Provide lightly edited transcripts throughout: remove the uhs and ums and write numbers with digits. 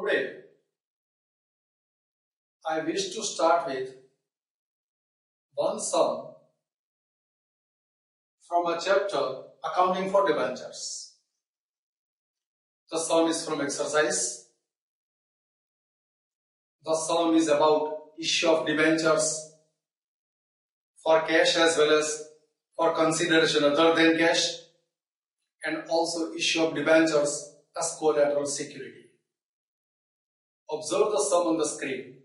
Today, I wish to start with one sum from a chapter Accounting for Debentures. The sum is from exercise. The sum is about issue of debentures for cash as well as for consideration other than cash, and also issue of debentures as collateral security. Observe the sum on the screen.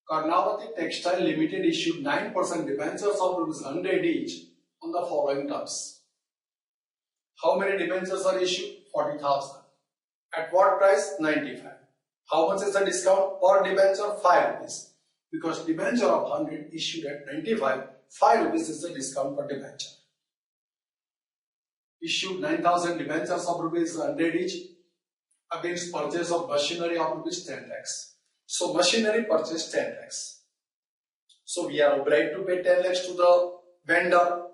Karnavati Textile Limited issued 9% debentures of ₹100 each on the following terms. How many debentures are issued? 40,000. At what price? 95. How much is the discount per debenture? 5 rupees. Because debenture of 100 issued at 95, 5 rupees is the discount per debenture. Issued 9,000 debentures of ₹100 each against purchase of machinery of ₹10 lakhs. So machinery purchase 10 lakhs. So we are obliged to pay 10 lakhs to the vendor.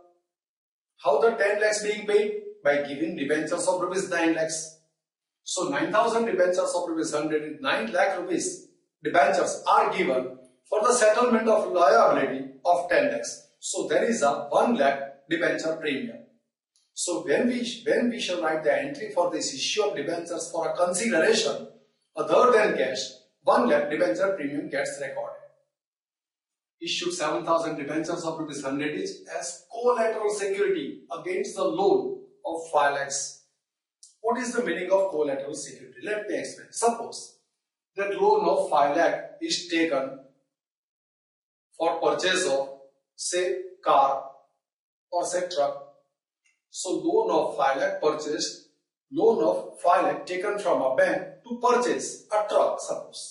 How the 10 lakhs being paid? By giving debentures of ₹9 lakhs. So 9,000 debentures of ₹100 is 9 lakh rupees. Debentures are given for the settlement of liability of 10 lakhs. So there is a 1 lakh debenture premium. So when we shall write the entry for this issue of debentures for a consideration other than cash, 1 lakh debenture premium gets recorded. Issued 7,000 debentures of ₹100 each as collateral security against the loan of 5 lakhs. What is the meaning of collateral security? Let me explain. Suppose that loan of 5 lakh is taken for purchase of, say, car or say truck. So loan of 5 lakh purchased, loan of 5 lakh taken from a bank to purchase a truck, suppose.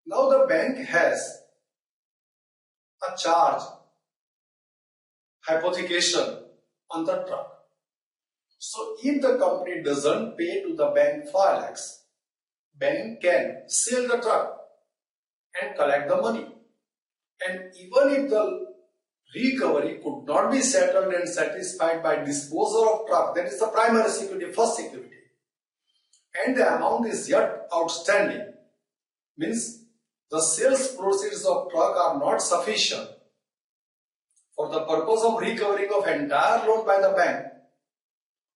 Now the bank has a charge, hypothecation on the truck. So if the company doesn't pay to the bank 5 lakhs, bank can sell the truck and collect the money. And even if the recovery could not be settled and satisfied by disposal of truck, that is the primary security, first security, and the amount is yet outstanding, means the sales proceeds of truck are not sufficient for the purpose of recovering of entire loan by the bank,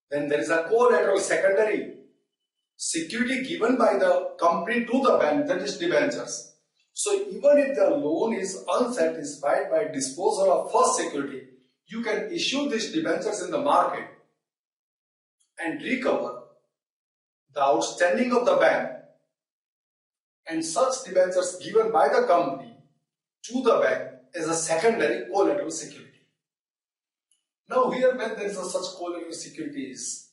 then there is a collateral secondary security given by the company to the bank, that is debentures. So even if the loan is unsatisfied by disposal of first security, you can issue these debentures in the market and recover the outstanding of the bank, and such debentures given by the company to the bank as a secondary collateral security. Now here, when there is a such collateral security is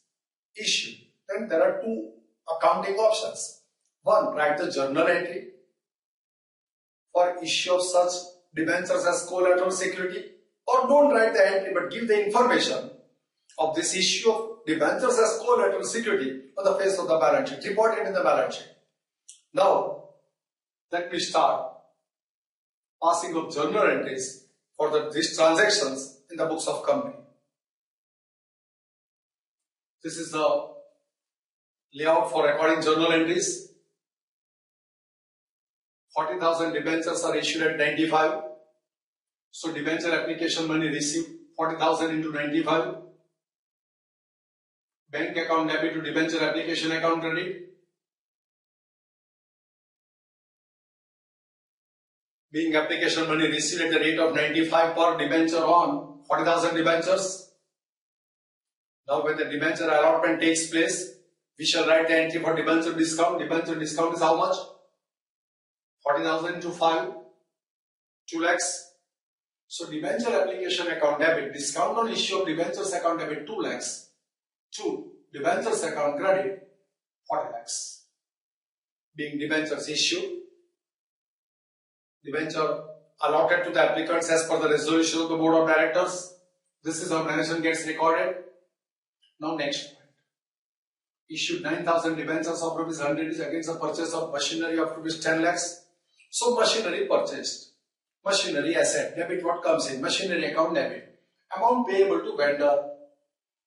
issued, then there are two accounting options. One, write the journal entry for issue of such debentures as collateral security, or don't write the entry but give the information of this issue of debentures as collateral security on the face of the balance sheet, report it in the balance sheet. Now let me start passing of journal entries for these transactions in the books of company. This is the layout for recording journal entries. 40,000 debentures are issued at 95. So debenture application money received 40,000 into 95. Bank account debit to debenture application account credit. Being application money received at the rate of 95 per debenture on 40,000 debentures. Now when the debenture allotment takes place, we shall write the entry for debenture discount. Debenture discount is how much? 40,000 into 5, 2 lakhs. So debenture application account debit, discount on issue of debentures account debit 2 lakhs, to debentures account credit 40 lakhs. Being debentures issued, debenture allotted to the applicants as per the resolution of the board of directors. This is how management gets recorded. Now next point. Issued 9,000 debentures of ₹100 against the purchase of machinery of ₹10 lakhs. So machinery purchased. machinery asset, debit what comes in, machinery account debit, amount payable to vendor.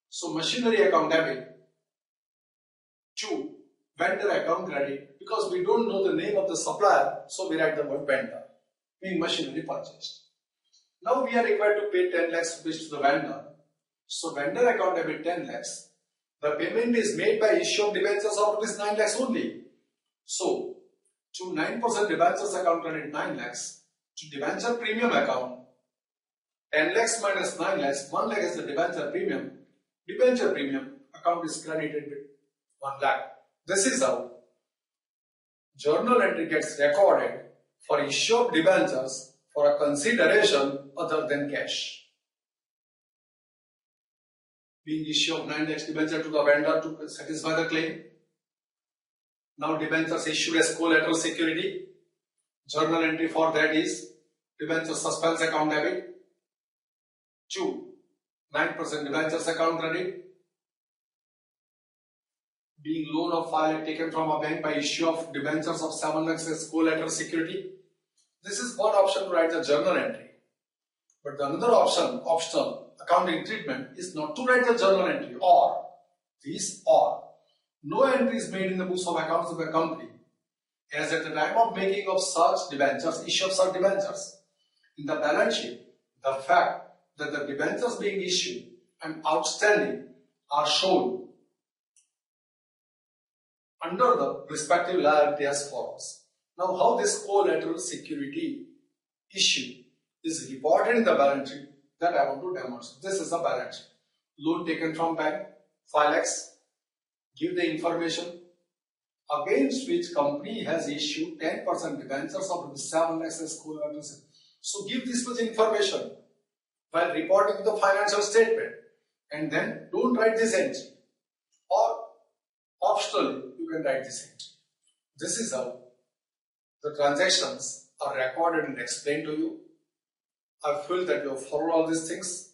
So machinery account debit to vendor account credit, because we don't know the name of the supplier, so we write the word vendor, being machinery purchased. Now we are required to pay 10 lakhs rupees to the vendor. So vendor account debit 10 lakhs. The payment is made by issue of debentures of rupees 9 lakhs only. So to 9% debentures account credit 9 lakhs, to debenture premium account 10 lakhs minus 9 lakhs, 1 lakh is the debenture premium. Debenture premium account is credited with 1 lakh. This is how journal entry gets recorded for issue of debentures for a consideration other than cash. Being issue of 9 lakhs debenture to the vendor to satisfy the claim. Now debentures issued as collateral security. Journal entry for that is debenture suspense account debit to 9% debentures account credit. Being loan of 5 lakh taken from a bank by issue of debentures of 7 lakhs as collateral security. This is one option to write the journal entry. But the another option, optional accounting treatment, is not to write the journal entry or no entry is made in the books of accounts of the company as at the time of making of such debentures, issue of such debentures. In the balance sheet, the fact that the debentures being issued and outstanding are shown under the respective liability as follows. Now, how this collateral security issue is reported in the balance sheet, that I want to demonstrate. This is the balance sheet. Loan taken from bank, 5 lakhs. Give the information against which company has issued 10% debentures of 7 lakhs as collateral. So give this much information while reporting the financial statement, and then don't write this entry, or optionally you can write this entry. This is how the transactions are recorded and explained to you. I feel that you have followed all these things.